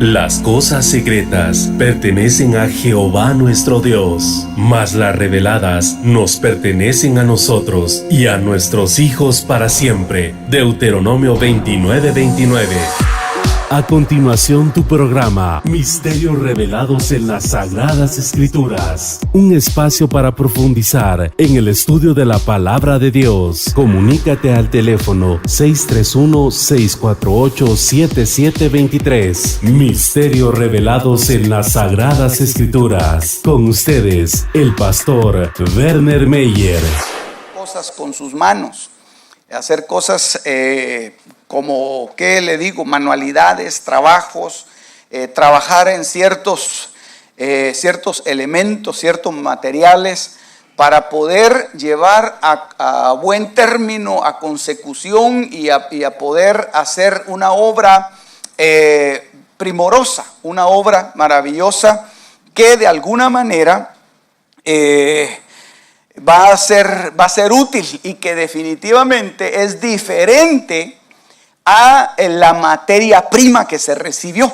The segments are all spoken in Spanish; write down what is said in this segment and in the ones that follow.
Las cosas secretas pertenecen a Jehová nuestro Dios, mas las reveladas nos pertenecen a nosotros y a nuestros hijos para siempre. Deuteronomio 29:29. A continuación, tu programa Misterios Revelados en las Sagradas Escrituras. Un espacio para profundizar en el estudio de la Palabra de Dios. Comunícate al teléfono 631-648-7723. Misterios Revelados en las Sagradas Escrituras. Con ustedes, el pastor Werner Meyer. Cosas con sus manos. Hacer cosas como, ¿qué le digo? Manualidades, trabajos, trabajar en ciertos elementos, ciertos materiales para poder llevar a buen término, a consecución y a poder hacer una obra primorosa, una obra maravillosa que de alguna manera va a ser útil y que definitivamente es diferente a la materia prima que se recibió.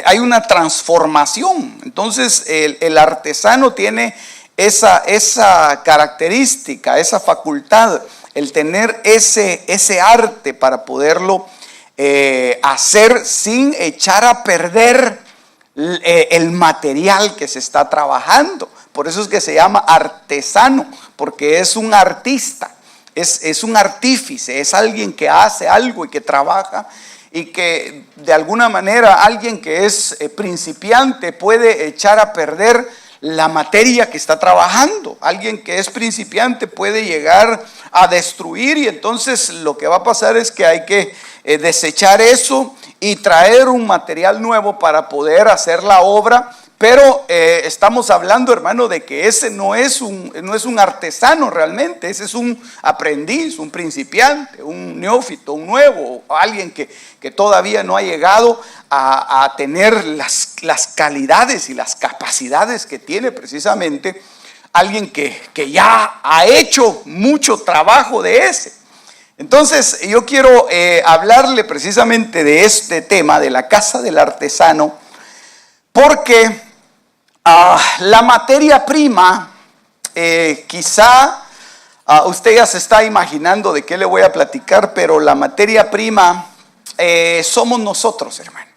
Hay una transformación. Entonces el artesano tiene esa característica, esa facultad, el tener ese arte para poderlo hacer sin echar a perder el material que se está trabajando. Por eso es que se llama artesano, porque es un artista, es un artífice, es alguien que hace algo y que trabaja y que de alguna manera alguien que es principiante puede echar a perder la materia que está trabajando. Alguien que es principiante puede llegar a destruir y entonces lo que va a pasar es que hay que desechar eso y traer un material nuevo para poder hacer la obra. Pero estamos hablando, hermano, de que ese no es un artesano realmente. Ese es un aprendiz, un principiante, un neófito, un nuevo, alguien que todavía no ha llegado a tener las calidades y las capacidades que tiene precisamente alguien que ya ha hecho mucho trabajo de ese. Entonces yo quiero hablarle precisamente de este tema, de la casa del artesano, porque la materia prima, quizá usted ya se está imaginando de qué le voy a platicar, pero la materia prima somos nosotros, hermano.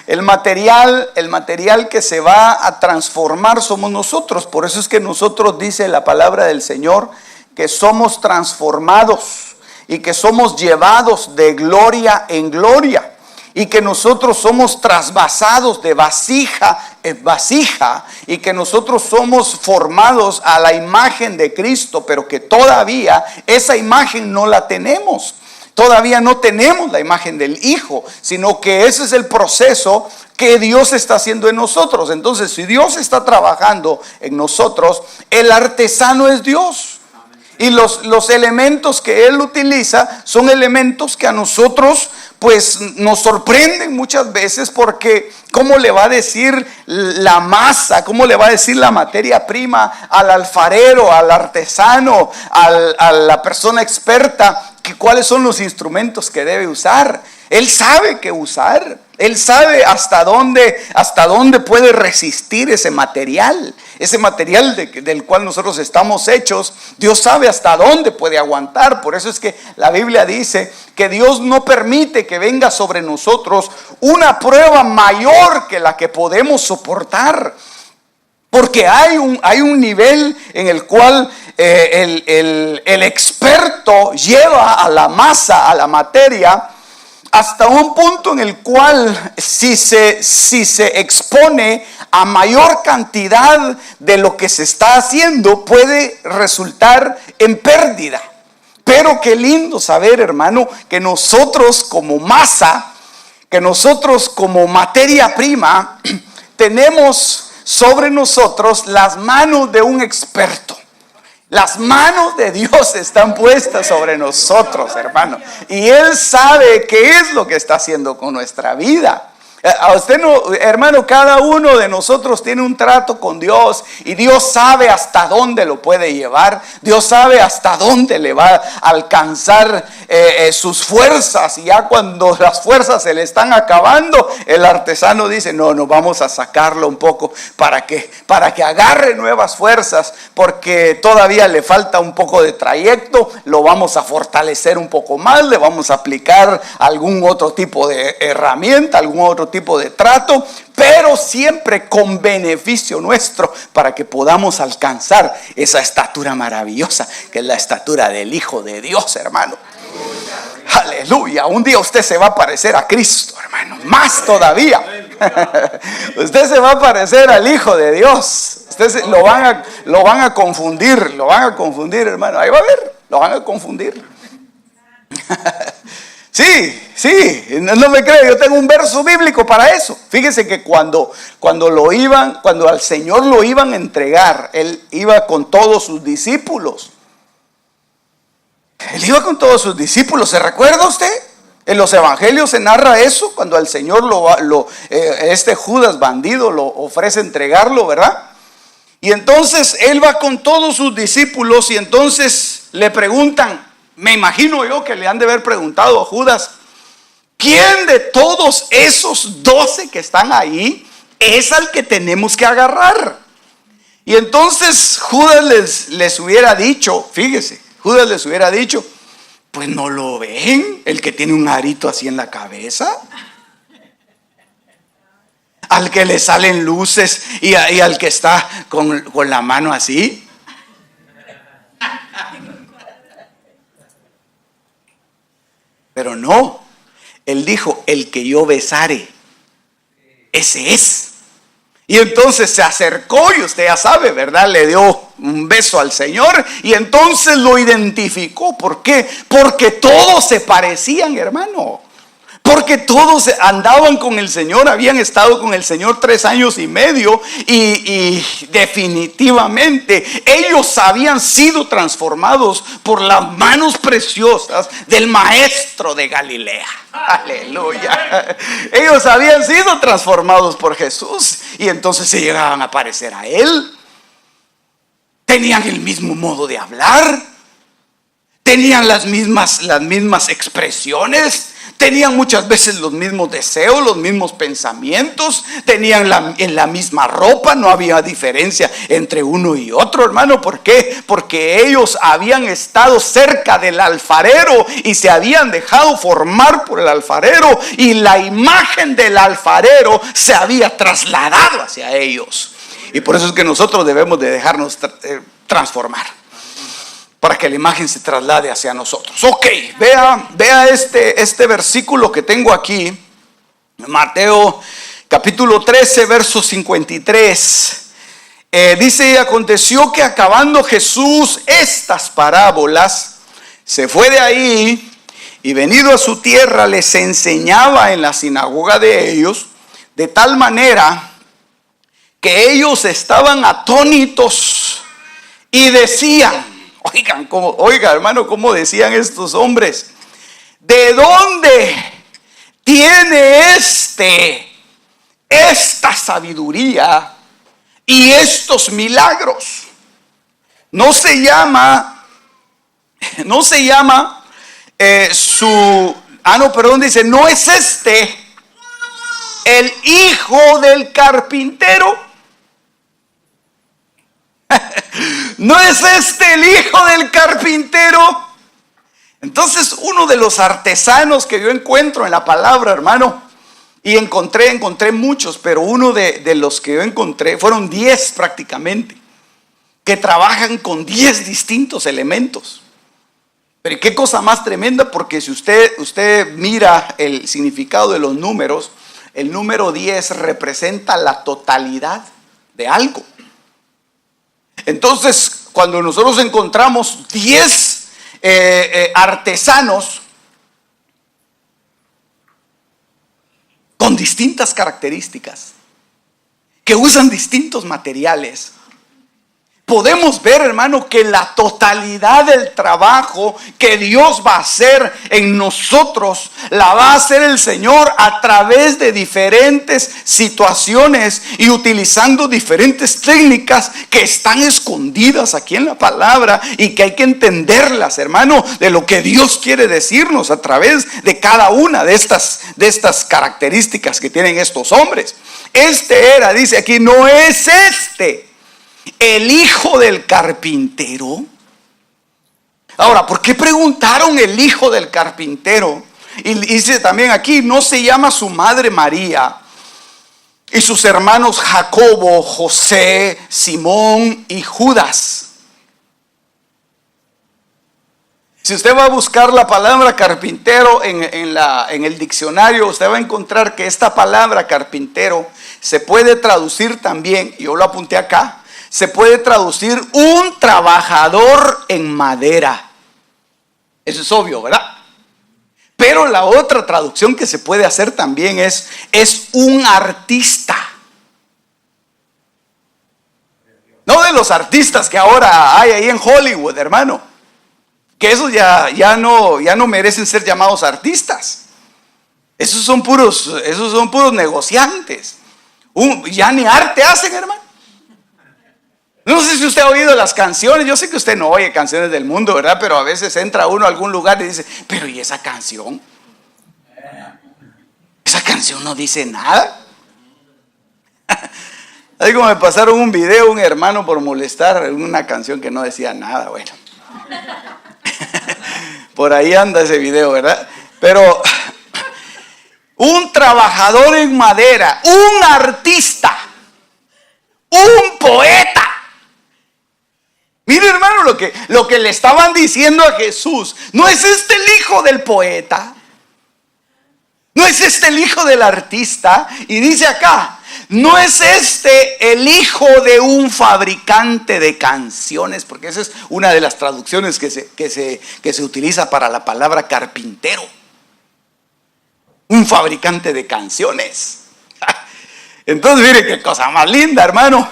El material que se va a transformar somos nosotros. Por eso es que nosotros, dice la palabra del Señor, que somos transformados y que somos llevados de gloria en gloria. Y que nosotros somos trasvasados de vasija en vasija y que nosotros somos formados a la imagen de Cristo, pero que todavía esa imagen no la tenemos. Todavía no tenemos la imagen del Hijo, sino que ese es el proceso que Dios está haciendo en nosotros. Entonces, si Dios está trabajando en nosotros, el artesano es Dios. Y los elementos que Él utiliza son elementos que a nosotros pues nos sorprenden muchas veces, porque ¿cómo le va a decir la masa, cómo le va a decir la materia prima al alfarero, al artesano, a la persona experta, que cuáles son los instrumentos que debe usar? Él sabe qué usar, Él sabe hasta dónde puede resistir ese material del cual nosotros estamos hechos. Dios sabe hasta dónde puede aguantar. Por eso es que la Biblia dice que Dios no permite que venga sobre nosotros una prueba mayor que la que podemos soportar. Porque hay un nivel en el cual el experto lleva a la masa, a la materia, hasta un punto en el cual si se expone a mayor cantidad de lo que se está haciendo, puede resultar en pérdida. Pero qué lindo saber, hermano, que nosotros como masa, que nosotros como materia prima, tenemos sobre nosotros las manos de un experto. Las manos de Dios están puestas sobre nosotros, hermano. Y Él sabe qué es lo que está haciendo con nuestra vida. A usted no, hermano, cada uno de nosotros tiene un trato con Dios y Dios sabe hasta dónde lo puede llevar. Dios sabe hasta dónde le va a alcanzar sus fuerzas. Y ya cuando las fuerzas se le están acabando, el artesano dice: no, vamos a sacarlo un poco para que agarre nuevas fuerzas, porque todavía le falta un poco de trayecto. Lo vamos a fortalecer un poco más, le vamos a aplicar algún otro tipo de herramienta, algún otro tipo de trato, pero siempre con beneficio nuestro, para que podamos alcanzar esa estatura maravillosa que es la estatura del Hijo de Dios, hermano. Aleluya. Un día usted se va a parecer a Cristo, hermano, más todavía. Usted se va a parecer al Hijo de Dios. Lo van a confundir, hermano. Ahí va a ver, lo van a confundir. Sí, no me cree, yo tengo un verso bíblico para eso. Fíjese que cuando al Señor lo iban a entregar, Él iba con todos sus discípulos. ¿Se recuerda usted? En los evangelios se narra eso, cuando al Señor este Judas bandido lo ofrece entregarlo, ¿verdad? Y entonces Él va con todos sus discípulos y entonces le preguntan, me imagino yo que le han de haber preguntado a Judas: ¿quién de todos esos 12 que están ahí es al que tenemos que agarrar? Y entonces Judas les hubiera dicho, fíjese, pues no lo ven, el que tiene un arito así en la cabeza, al que le salen luces y al que está con la mano así. Pero no, Él dijo: el que yo besare, ese es. Y entonces se acercó y usted ya sabe, ¿verdad? Le dio un beso al Señor y entonces lo identificó. ¿Por qué? Porque todos se parecían, hermano. Porque todos andaban con el Señor, habían estado con el Señor 3 años y medio y definitivamente ellos habían sido transformados por las manos preciosas del Maestro de Galilea. Aleluya. Ellos habían sido transformados por Jesús y entonces se llegaban a parecer a Él. Tenían el mismo modo de hablar, tenían las mismas expresiones. Tenían muchas veces los mismos deseos, los mismos pensamientos, tenían la misma ropa, no había diferencia entre uno y otro, hermano. ¿Por qué? Porque ellos habían estado cerca del alfarero y se habían dejado formar por el alfarero, y la imagen del alfarero se había trasladado hacia ellos. Y por eso es que nosotros debemos de dejarnos transformar, para que la imagen se traslade hacia nosotros. Ok, vea este versículo que tengo aquí, Mateo capítulo 13, verso 53. Dice: y aconteció que acabando Jesús estas parábolas, se fue de ahí y venido a su tierra les enseñaba en la sinagoga de ellos, de tal manera que ellos estaban atónitos y decían, oiga, hermano, ¿cómo decían estos hombres? ¿De dónde tiene esta sabiduría y estos milagros? No se llama dice: ¿no es este el hijo del carpintero? ¿No es este el hijo del carpintero? Entonces, uno de los artesanos que yo encuentro en la palabra, hermano, y encontré muchos, pero uno de los que yo encontré, fueron 10 prácticamente, que trabajan con 10 distintos elementos. Pero qué cosa más tremenda, porque si usted mira el significado de los números, el número 10 representa la totalidad de algo. Entonces, cuando nosotros encontramos 10 artesanos con distintas características, que usan distintos materiales, podemos ver, hermano, que la totalidad del trabajo que Dios va a hacer en nosotros, la va a hacer el Señor a través de diferentes situaciones y utilizando diferentes técnicas que están escondidas aquí en la palabra y que hay que entenderlas, hermano, de lo que Dios quiere decirnos a través de cada una de estas características que tienen estos hombres. Dice aquí, no es el hijo del carpintero. Ahora, ¿por qué preguntaron el hijo del carpintero? Y dice también aquí, no se llama su madre María y sus hermanos Jacobo, José, Simón y Judas. Si usted va a buscar la palabra carpintero en el diccionario, usted va a encontrar que esta palabra carpintero se puede traducir también, yo lo apunté acá, se puede traducir un trabajador en madera. Eso es obvio, ¿verdad? Pero la otra traducción que se puede hacer también es un artista. No de los artistas que ahora hay ahí en Hollywood, hermano. Que esos ya no merecen ser llamados artistas. Esos son puros negociantes. Ya ni arte hacen, hermano. No sé si usted ha oído las canciones. Yo sé que usted no oye canciones del mundo, ¿verdad? Pero a veces entra uno a algún lugar y dice, pero ¿y esa canción? Esa canción no dice nada. Así como me pasaron un video, un hermano por molestar una canción que no decía nada. Bueno, por ahí anda ese video, ¿verdad? Pero un trabajador en madera, un artista, un poeta. Mire, hermano, lo que le estaban diciendo a Jesús. ¿No es este el hijo del poeta? ¿No es este el hijo del artista? Y dice acá, ¿no es este el hijo de un fabricante de canciones? Porque esa es una de las traducciones que se utiliza para la palabra carpintero. Un fabricante de canciones. Entonces, mire qué cosa más linda, hermano.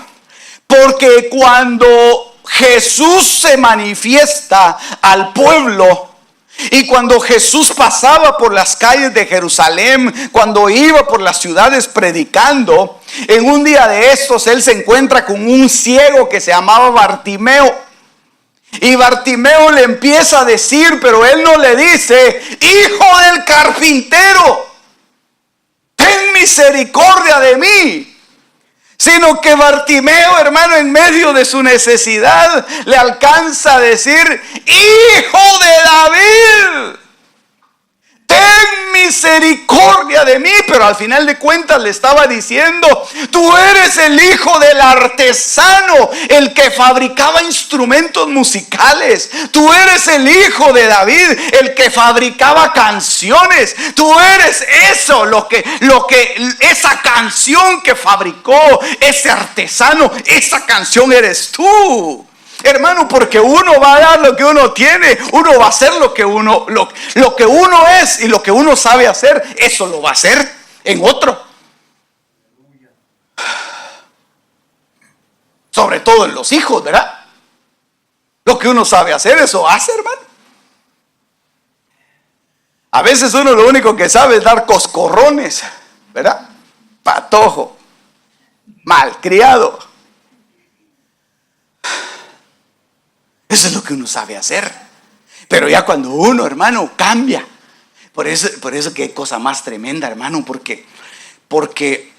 Porque cuando Jesús se manifiesta al pueblo y cuando Jesús pasaba por las calles de Jerusalén, cuando iba por las ciudades predicando, en un día de estos él se encuentra con un ciego que se llamaba Bartimeo. Y Bartimeo le empieza a decir, pero él no le dice, hijo del carpintero, ten misericordia de mí. Sino que Bartimeo, hermano, en medio de su necesidad, le alcanza a decir, hijo de David, ten misericordia de mí. Pero al final de cuentas le estaba diciendo, tú eres el hijo del artesano, el que fabricaba instrumentos musicales. Tú eres el hijo de David, el que fabricaba canciones. Tú eres eso, esa canción que fabricó ese artesano, esa canción eres tú. Hermano, porque uno va a dar lo que uno tiene, uno va a hacer lo que uno es y lo que uno sabe hacer, eso lo va a hacer en otro. Sobre todo en los hijos, ¿verdad? Lo que uno sabe hacer, eso hace, hermano. A veces uno lo único que sabe es dar coscorrones, ¿verdad? Patojo, malcriado. Eso es lo que uno sabe hacer. Pero ya cuando uno, hermano, cambia. Por eso qué cosa más tremenda, hermano. Porque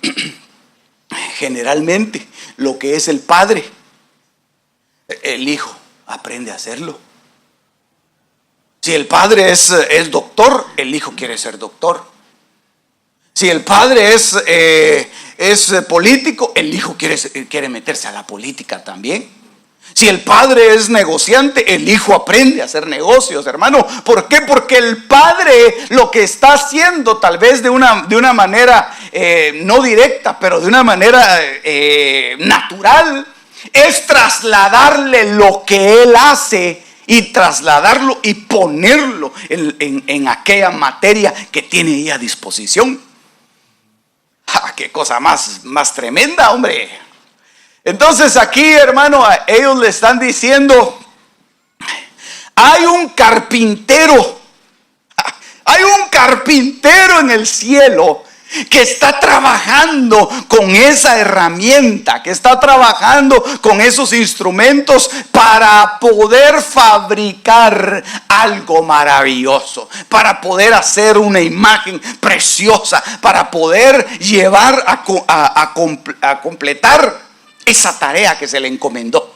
generalmente lo que es el padre, el hijo aprende a hacerlo. Si el padre es doctor, el hijo quiere ser doctor. Si el padre es político, el hijo quiere meterse a la política también. Si el padre es negociante, el hijo aprende a hacer negocios, hermano. ¿Por qué? Porque el padre lo que está haciendo, tal vez de una manera no directa, pero de una manera natural, es trasladarle lo que él hace y trasladarlo y ponerlo en aquella materia que tiene ahí a disposición. ¡Ja! ¡Qué cosa más tremenda, hombre! Entonces aquí, hermano, ellos le están diciendo, hay un carpintero en el cielo que está trabajando con esa herramienta, que está trabajando con esos instrumentos para poder fabricar algo maravilloso, para poder hacer una imagen preciosa, para poder llevar a completar esa tarea que se le encomendó.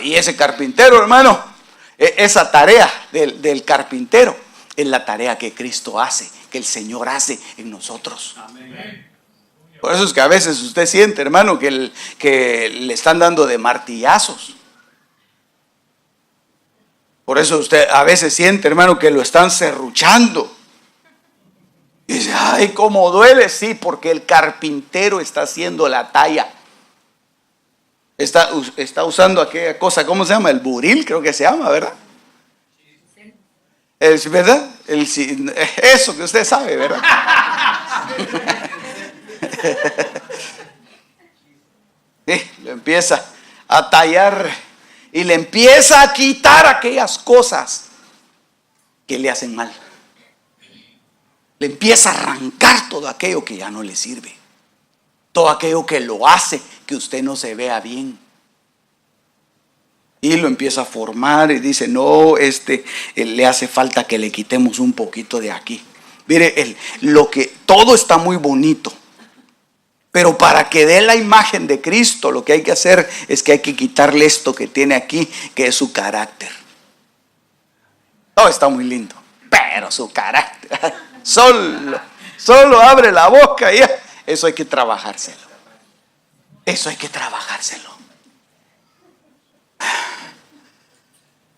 Y ese carpintero, hermano, esa tarea del carpintero es la tarea que Cristo hace, que el Señor hace en nosotros. Amén. Por eso es que a veces usted siente, hermano, que le están dando de martillazos. Por eso usted a veces siente, hermano, que lo están serruchando. Y dice, ay, cómo duele. Sí, porque el carpintero está haciendo la talla. Está usando aquella cosa, ¿cómo se llama? El buril, creo que se llama, ¿verdad? ¿Verdad? Eso que usted sabe, ¿verdad? Sí, lo empieza a tallar y le empieza a quitar aquellas cosas que le hacen mal. Le empieza a arrancar todo aquello que ya no le sirve, todo aquello que lo hace que usted no se vea bien. Y lo empieza a formar y dice, no, le hace falta que le quitemos un poquito de aquí. Mire, todo está muy bonito, pero para que dé la imagen de Cristo, lo que hay que hacer es que hay que quitarle esto que tiene aquí, que es su carácter. Todo está muy lindo, pero su carácter, solo abre la boca y eso hay que trabajárselo. Eso hay que trabajárselo.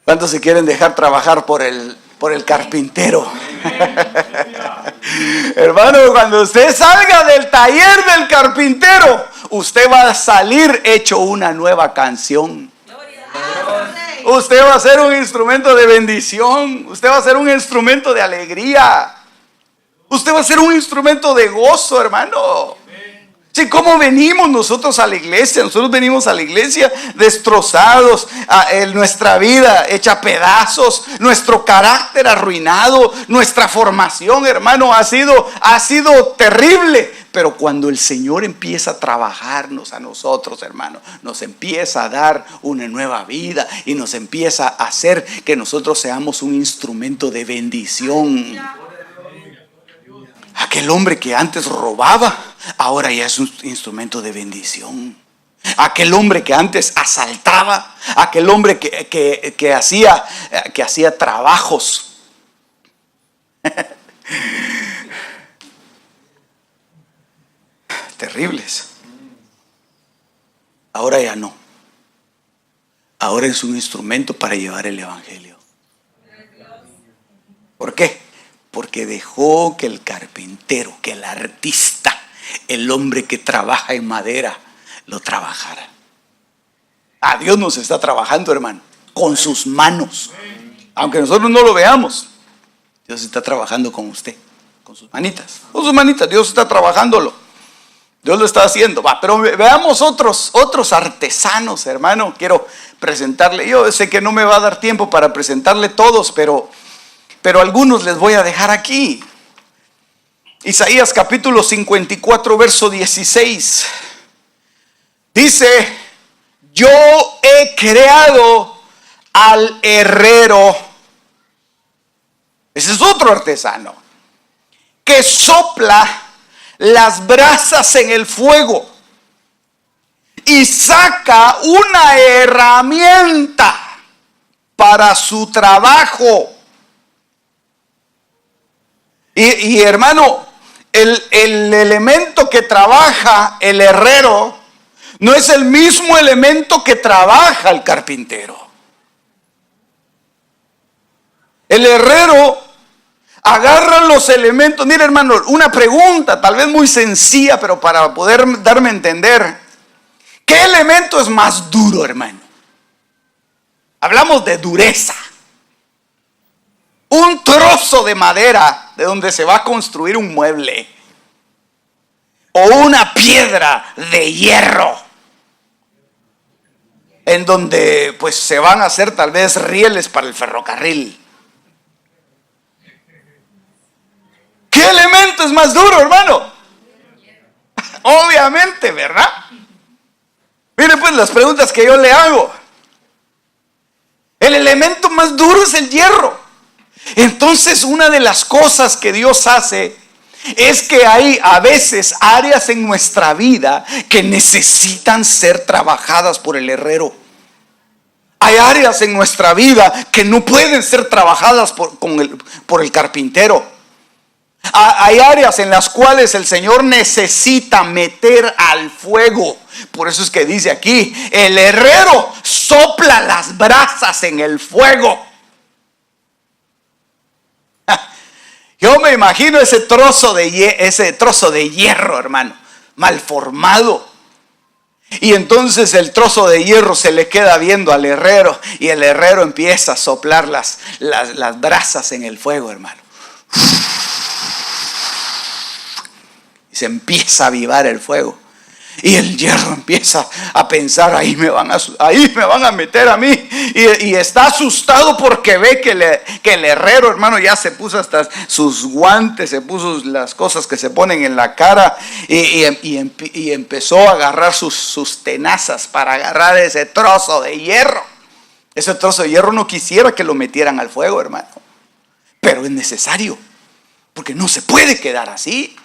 ¿Cuántos se quieren dejar trabajar por el carpintero? Hermano, cuando usted salga del taller del carpintero, usted va a salir hecho una nueva canción. Usted va a ser un instrumento de bendición. Usted va a ser un instrumento de alegría. Usted va a ser un instrumento de gozo, hermano. Sí, ¿cómo venimos nosotros a la iglesia? Nosotros venimos a la iglesia destrozados, nuestra vida hecha pedazos, nuestro carácter arruinado, nuestra formación, hermano, ha sido terrible. Pero cuando el Señor empieza a trabajarnos a nosotros, hermano, nos empieza a dar una nueva vida y nos empieza a hacer que nosotros seamos un instrumento de bendición. Aquel hombre que antes robaba, ahora ya es un instrumento de bendición. Aquel hombre que antes asaltaba, aquel hombre que hacía trabajos terribles, ahora ya no. Ahora es un instrumento para llevar el evangelio. ¿Por qué? Porque dejó que el carpintero, que el artista, el hombre que trabaja en madera, lo trabajara. A Dios nos está trabajando, hermano, con sus manos. Aunque nosotros no lo veamos, Dios está trabajando con usted, con sus manitas. Con sus manitas, Dios está trabajándolo. Dios lo está haciendo. Pero veamos otros artesanos, hermano. Quiero presentarle. Yo sé que no me va a dar tiempo para presentarle todos, pero algunos les voy a dejar aquí. Isaías capítulo 54, verso 16. Dice, yo he creado al herrero. Ese es otro artesano que sopla las brasas en el fuego y saca una herramienta para su trabajo. Y hermano, el elemento que trabaja el herrero no es el mismo elemento que trabaja el carpintero. El herrero agarra los elementos. Mira, hermano, una pregunta tal vez muy sencilla, pero para poder darme a entender. ¿Qué elemento es más duro, hermano? Hablamos de dureza. Un trozo de madera de donde se va a construir un mueble. o una piedra de hierro, en donde pues se van a hacer tal vez rieles para el ferrocarril. ¿Qué elemento es más duro, hermano? Obviamente, ¿verdad? Mire pues las preguntas que yo le hago. El elemento más duro es el hierro. Entonces, una de las cosas que Dios hace es que hay a veces áreas en nuestra vida que necesitan ser trabajadas por el herrero. Hay áreas en nuestra vida que no pueden ser trabajadas por el carpintero. Hay áreas en las cuales el Señor necesita meter al fuego. Por eso es que dice aquí, el herrero sopla las brasas en el fuego. Yo me imagino ese trozo de hierro, hermano, mal formado. Y entonces el trozo de hierro se le queda viendo al herrero, y el herrero empieza a soplar las brasas en el fuego, hermano. Y se empieza a avivar el fuego. Y el hierro empieza a pensar, ahí me van a meter a mí. Y está asustado porque ve que el herrero, hermano, ya se puso hasta sus guantes, se puso las cosas que se ponen en la cara. Y empezó a agarrar sus tenazas para agarrar ese trozo de hierro. Ese trozo de hierro no quisiera que lo metieran al fuego, hermano. Pero es necesario, porque no se puede quedar así.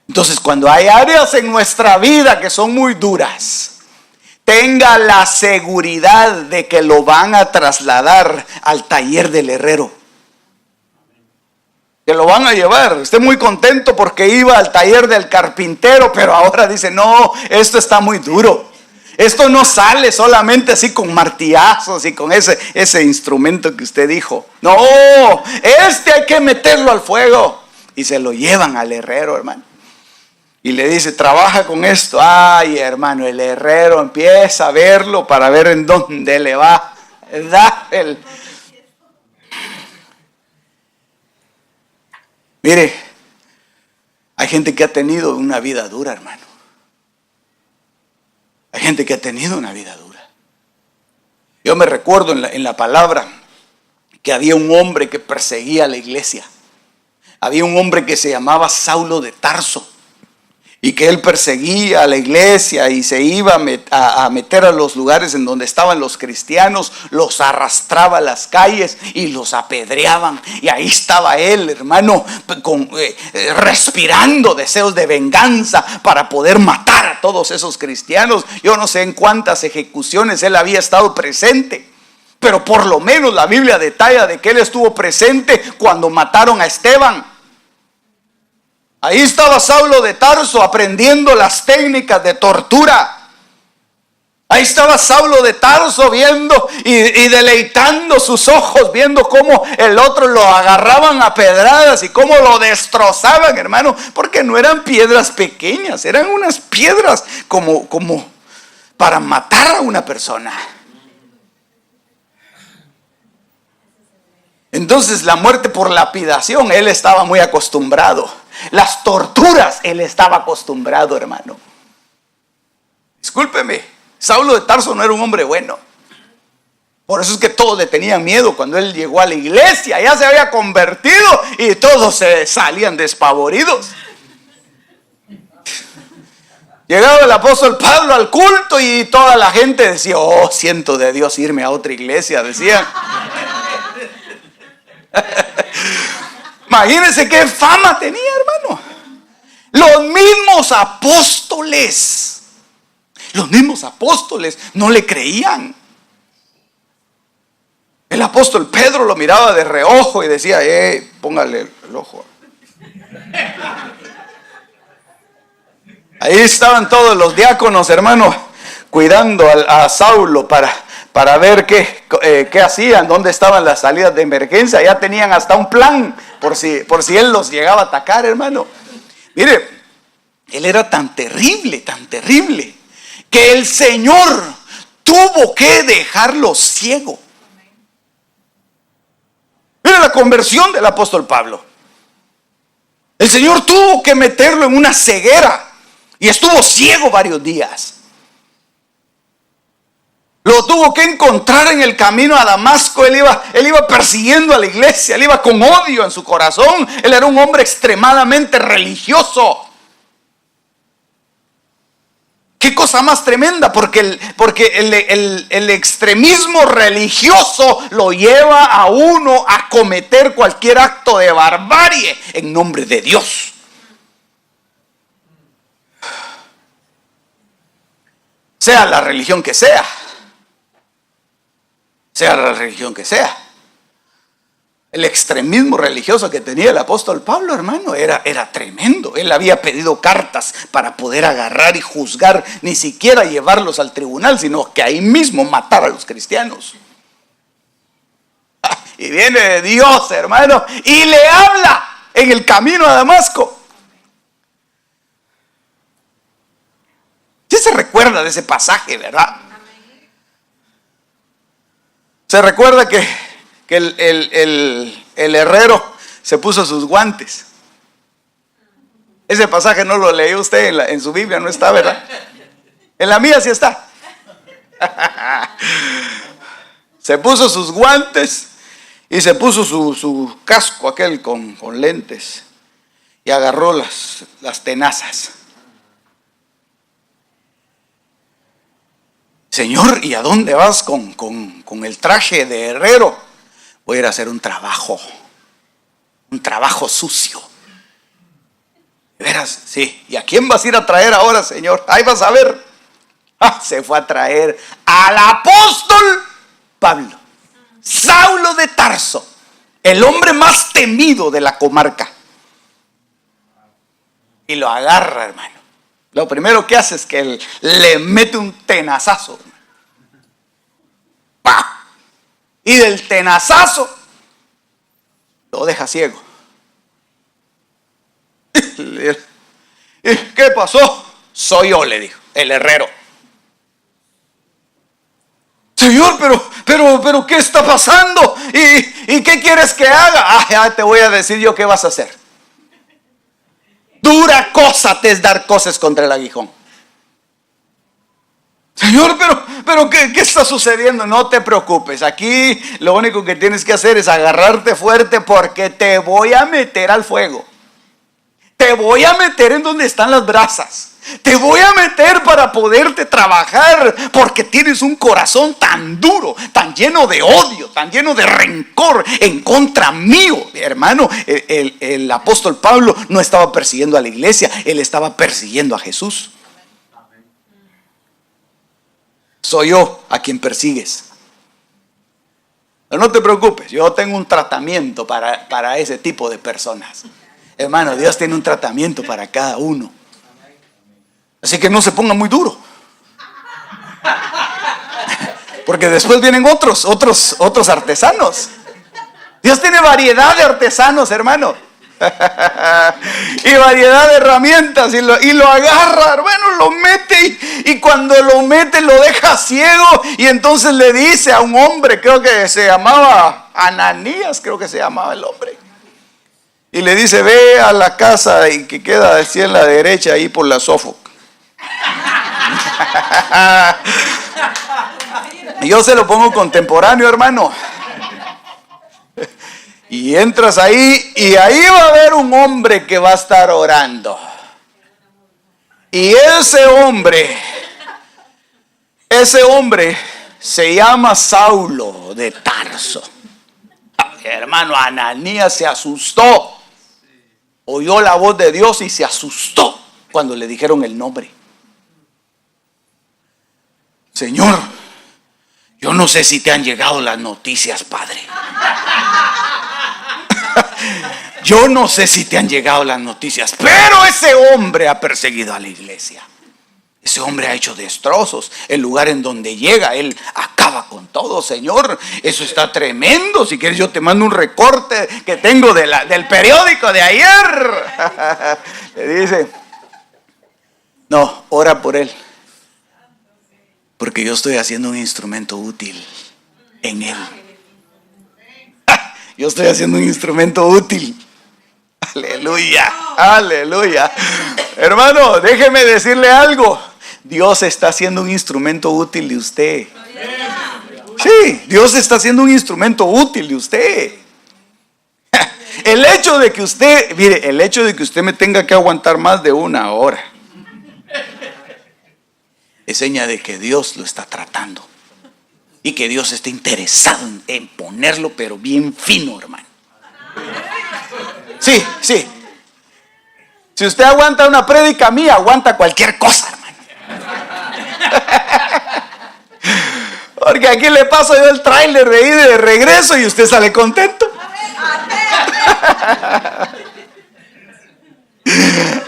Entonces, cuando hay áreas en nuestra vida que son muy duras, tenga la seguridad de que lo van a trasladar al taller del herrero. Que lo van a llevar. Esté muy contento porque iba al taller del carpintero, pero ahora dice, no, esto está muy duro. Esto no sale solamente así con martillazos y con ese instrumento que usted dijo. No, hay que meterlo al fuego. Y se lo llevan al herrero, hermano. Y le dice, trabaja con esto. Ay, hermano, el herrero empieza a verlo para ver en dónde le va a dar el... Mire, hay gente que ha tenido una vida dura, hermano. Hay gente que ha tenido una vida dura. Yo me recuerdo en la palabra que había un hombre que perseguía a la iglesia. Había un hombre que se llamaba Saulo de Tarso. Y que él perseguía a la iglesia y se iba a meter a los lugares en donde estaban los cristianos, los arrastraba a las calles y los apedreaban. Y ahí estaba él, hermano, respirando deseos de venganza para poder matar a todos esos cristianos. Yo no sé en cuántas ejecuciones él había estado presente, pero por lo menos la Biblia detalla de que él estuvo presente cuando mataron a Esteban. Ahí estaba Saulo de Tarso aprendiendo las técnicas de tortura. Ahí estaba Saulo de Tarso viendo y deleitando sus ojos, viendo cómo el otro lo agarraban a pedradas y cómo lo destrozaban, hermano, porque no eran piedras pequeñas, eran unas piedras como para matar a una persona. Entonces, la muerte por lapidación, él estaba muy acostumbrado. Las torturas, él estaba acostumbrado, hermano. Discúlpeme, Saulo de Tarso no era un hombre bueno. Por eso es que todos le tenían miedo cuando él llegó a la iglesia. Ya se había convertido y todos se salían despavoridos. Llegaba el apóstol Pablo al culto y toda la gente decía, oh, siento de Dios irme a otra iglesia, decían. Imagínense qué fama tenía, hermano. Los mismos apóstoles no le creían. El apóstol Pedro lo miraba de reojo y decía, póngale el ojo. Ahí estaban todos los diáconos, hermano, cuidando a Saulo para ver qué hacían, dónde estaban las salidas de emergencia. Ya tenían hasta un plan por si él los llegaba a atacar, hermano. Mire, él era tan terrible, que el Señor tuvo que dejarlo ciego. Mire la conversión del apóstol Pablo. El Señor tuvo que meterlo en una ceguera y estuvo ciego varios días. Lo tuvo que encontrar en el camino a Damasco. Él iba persiguiendo a la iglesia. Él iba con odio en su corazón. Él era un hombre extremadamente religioso. Qué cosa más tremenda, porque el extremismo religioso lo lleva a uno a cometer cualquier acto de barbarie en nombre de Dios. Sea la religión que sea. Sea la religión que sea. El extremismo religioso que tenía el apóstol Pablo, hermano, era tremendo. Él había pedido cartas para poder agarrar y juzgar, ni siquiera llevarlos al tribunal, sino que ahí mismo matar a los cristianos. Y viene de Dios, hermano, y le habla en el camino a Damasco. ¿Sí se recuerda de ese pasaje, verdad? Se recuerda que el herrero se puso sus guantes. Ese pasaje no lo leyó usted en su Biblia, no está, ¿verdad? En la mía sí está. Se puso sus guantes y se puso su casco aquel con lentes y agarró las tenazas. Señor, ¿y a dónde vas con el traje de herrero? Voy a ir a hacer un trabajo sucio. ¿De veras? Sí. ¿Y a quién vas a ir a traer ahora, Señor? Ahí vas a ver. Se fue a traer al apóstol Pablo, Saulo de Tarso, el hombre más temido de la comarca. Y lo agarra, hermano. Lo primero que hace es que él le mete un tenazazo. ¡Pah! Y del tenazazo lo deja ciego. ¿Qué pasó? Soy yo, le dijo, el herrero. Señor, pero ¿qué está pasando? ¿Y qué quieres que haga? Ya te voy a decir yo qué vas a hacer. Dura cosa te es dar cosas contra el aguijón. Señor, pero ¿qué está sucediendo? No te preocupes. Aquí lo único que tienes que hacer es agarrarte fuerte, porque te voy a meter al fuego. Te voy a meter en donde están las brasas. Te voy a meter para poderte trabajar, porque tienes un corazón tan duro, tan lleno de odio, tan lleno de rencor en contra mío. Hermano, el apóstol Pablo no estaba persiguiendo a la iglesia, él estaba persiguiendo a Jesús. Soy yo a quien persigues. Pero no te preocupes, yo tengo un tratamiento para ese tipo de personas. Hermano, Dios tiene un tratamiento para cada uno. Así que no se ponga muy duro. Porque después vienen otros artesanos. Dios tiene variedad de artesanos, hermano. Y variedad de herramientas. Y lo agarra, hermano, lo mete. Y cuando lo mete lo deja ciego. Y entonces le dice a un hombre, creo que se llamaba Ananías, creo que se llamaba el hombre. Y le dice, ve a la casa y que queda así en la derecha, ahí por la Suffolk. Yo se lo pongo contemporáneo, hermano. Y entras ahí y ahí va a haber un hombre que va a estar orando. Y ese hombre se llama Saulo de Tarso. Hermano, Ananías se asustó. Oyó la voz de Dios y se asustó cuando le dijeron el nombre. Señor, yo no sé si te han llegado las noticias, Padre. Yo no sé si te han llegado las noticias, pero ese hombre ha perseguido a la iglesia. Ese hombre ha hecho destrozos. El lugar en donde llega, él acaba con todo, Señor. Eso está tremendo. Si quieres yo te mando un recorte que tengo del periódico de ayer. Le dice, no, ora por él, porque yo estoy haciendo un instrumento útil en él. Yo estoy haciendo un instrumento útil. Aleluya. Aleluya. Hermano, déjeme decirle algo. Dios está haciendo un instrumento útil de usted. Sí, Dios está haciendo un instrumento útil de usted. El hecho de que usted, mire, el hecho de que usted me tenga que aguantar más de una hora es seña de que Dios lo está tratando y que Dios está interesado en ponerlo, pero bien fino, hermano. Sí, sí. Si usted aguanta una prédica mía, aguanta cualquier cosa, hermano. Porque aquí le paso yo el tráiler de ida y de regreso y usted sale contento.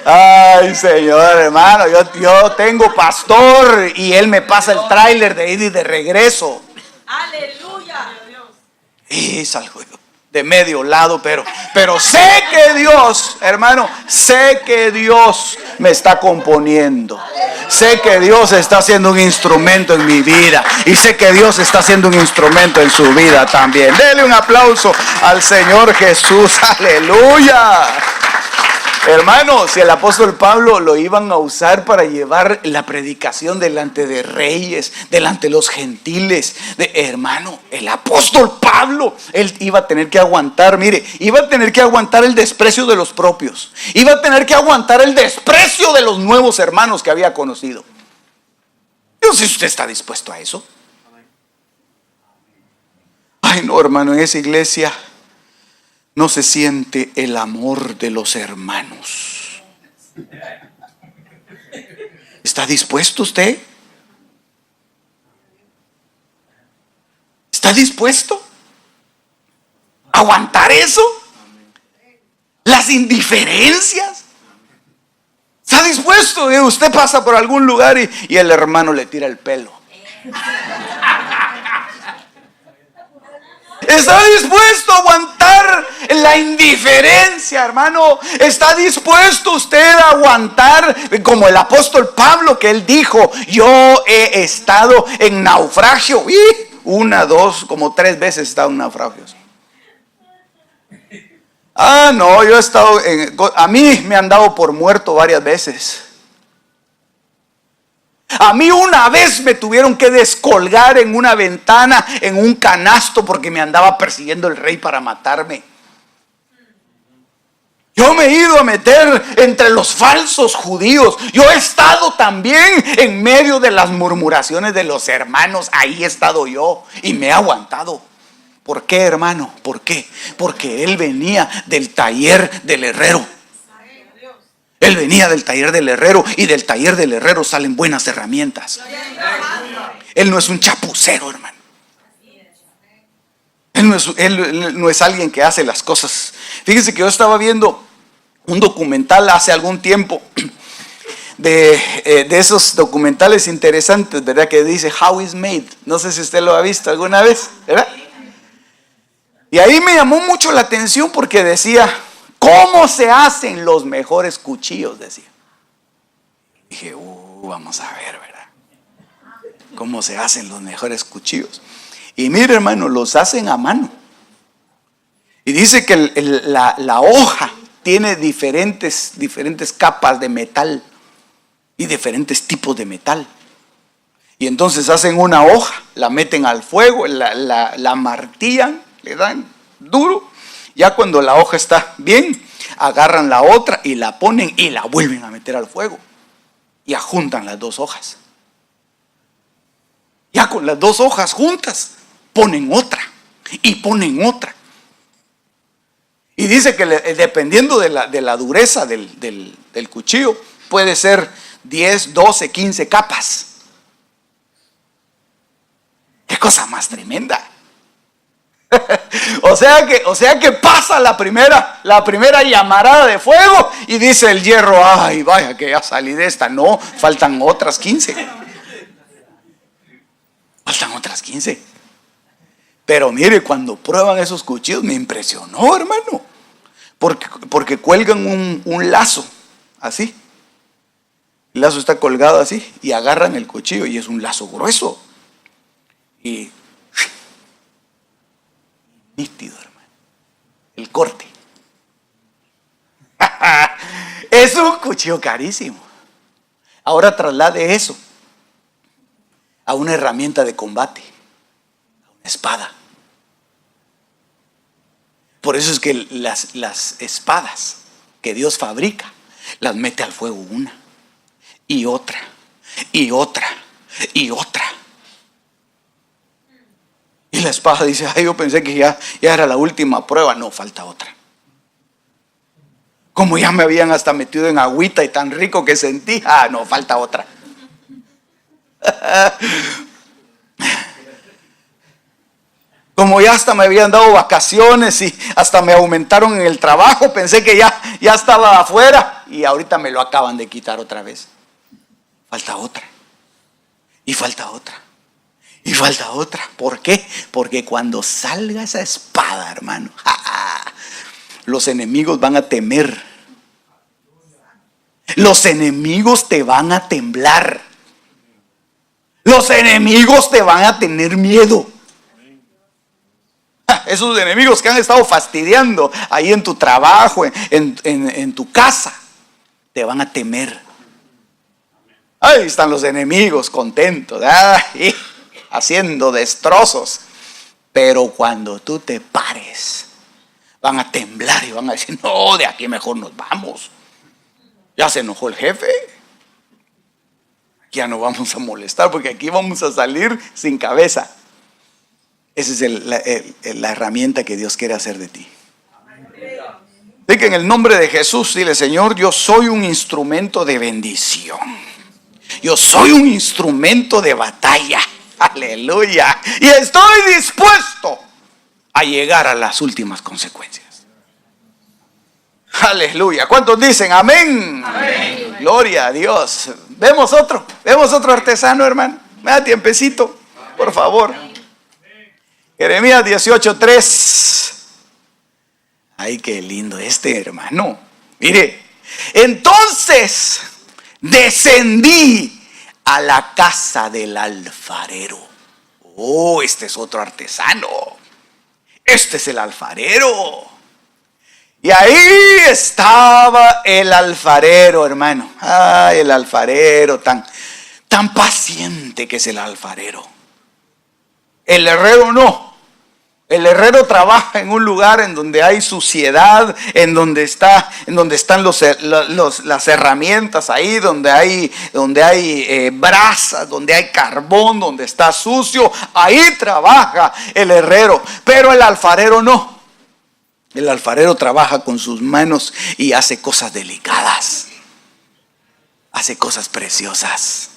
Ay, Señor, hermano, yo tengo pastor y él me pasa el tráiler de ida y de regreso. Aleluya. Y salgo yo de medio lado, pero sé que Dios, hermano, sé que Dios me está componiendo. Sé que Dios está haciendo un instrumento en mi vida y sé que Dios está haciendo un instrumento en su vida también. Dele un aplauso al Señor Jesús. Aleluya. Hermano, si el apóstol Pablo lo iban a usar para llevar la predicación delante de reyes, delante de los gentiles, hermano, el apóstol Pablo, él iba a tener que aguantar, mire, iba a tener que aguantar el desprecio de los propios, iba a tener que aguantar el desprecio de los nuevos hermanos que había conocido. Yo no sé si usted está dispuesto a eso. Ay, no, hermano, en esa iglesia no se siente el amor de los hermanos. ¿Está dispuesto usted? ¿Está dispuesto a aguantar eso? Las indiferencias. ¿Está dispuesto? Usted pasa por algún lugar y el hermano le tira el pelo. ¿Está dispuesto a aguantar la indiferencia, hermano? ¿Está dispuesto usted a aguantar, como el apóstol Pablo, que él dijo: yo he estado en naufragio? Y una, dos, como 3 veces he estado en naufragios. No, yo he estado a mí me han dado por muerto varias veces. A mí una vez me tuvieron que descolgar en una ventana, en un canasto, porque me andaba persiguiendo el rey para matarme. Yo me he ido a meter entre los falsos judíos. Yo he estado también en medio de las murmuraciones de los hermanos. Ahí he estado yo y me he aguantado. ¿Por qué, hermano? ¿Por qué? Porque él venía del taller del herrero. Él venía del taller del herrero y del taller del herrero salen buenas herramientas. Él no es un chapucero, hermano. Él no es alguien que hace las cosas. Fíjense que yo estaba viendo un documental hace algún tiempo de esos documentales interesantes, ¿verdad? Que dice How is Made. No sé si usted lo ha visto alguna vez, ¿verdad? Y ahí me llamó mucho la atención porque decía: ¿cómo se hacen los mejores cuchillos? Decía. Dije, vamos a ver, ¿verdad? ¿Cómo se hacen los mejores cuchillos? Y mire, hermano, los hacen a mano. Y dice que la hoja tiene diferentes capas de metal y diferentes tipos de metal. Y entonces hacen una hoja, la meten al fuego, la martillan, le dan duro. Ya cuando la hoja está bien, agarran la otra y la ponen y la vuelven a meter al fuego. Y ajuntan las 2 hojas. Ya con las 2 hojas juntas, ponen otra y ponen otra. Y dice que dependiendo de la dureza del cuchillo, puede ser 10, 12, 15 capas. ¡Qué cosa más tremenda! O sea que pasa la primera llamarada de fuego y dice el hierro: ay, vaya que ya salí de esta. No, faltan otras 15. Faltan otras 15. Pero mire, cuando prueban esos cuchillos me impresionó, hermano. Porque cuelgan un lazo así. El lazo está colgado así y agarran el cuchillo y es un lazo grueso. Y nítido, hermano, el corte. Es un cuchillo carísimo. Ahora traslade eso a una herramienta de combate, a una espada. Por eso es que las espadas que Dios fabrica, las mete al fuego una, y otra, y otra, y otra. Y la espada dice, ay, yo pensé que ya era la última prueba. No, falta otra. Como ya me habían hasta metido en agüita y tan rico que sentí, no, falta otra. Como ya hasta me habían dado vacaciones y hasta me aumentaron en el trabajo, pensé que ya estaba afuera y ahorita me lo acaban de quitar otra vez. Falta otra. Y falta otra. Y falta otra. ¿Por qué? Porque cuando salga esa espada, hermano, los enemigos van a temer. Los enemigos te van a temblar. Los enemigos te van a tener miedo. Esos enemigos que han estado fastidiando ahí en tu trabajo, en tu casa, te van a temer. Ahí están los enemigos contentos, haciendo destrozos. Pero cuando tú te pares, van a temblar y van a decir, no, de aquí mejor nos vamos. Ya se enojó el jefe. Ya no vamos a molestar porque aquí vamos a salir sin cabeza. Esa es la herramienta que Dios quiere hacer de ti. Así que en el nombre de Jesús, dile, Señor, yo soy un instrumento de bendición. Yo soy un instrumento de batalla. Aleluya. Y estoy dispuesto a llegar a las últimas consecuencias. Aleluya. ¿Cuántos dicen amén? Amén. Gloria a Dios. Vemos otro artesano, hermano. Me da tiempecito, por favor. Jeremías 18:3. Ay, qué lindo hermano. Mire, entonces descendí a la casa del alfarero. Oh, este es otro artesano. Este es el alfarero. Y ahí estaba el alfarero, hermano. Ay, el alfarero, tan paciente que es el alfarero. El herrero no. El herrero trabaja en un lugar en donde hay suciedad, en donde están las herramientas ahí, donde hay brasas, donde hay carbón, donde está sucio. Ahí trabaja el herrero, pero el alfarero no. El alfarero trabaja con sus manos y hace cosas delicadas, hace cosas preciosas.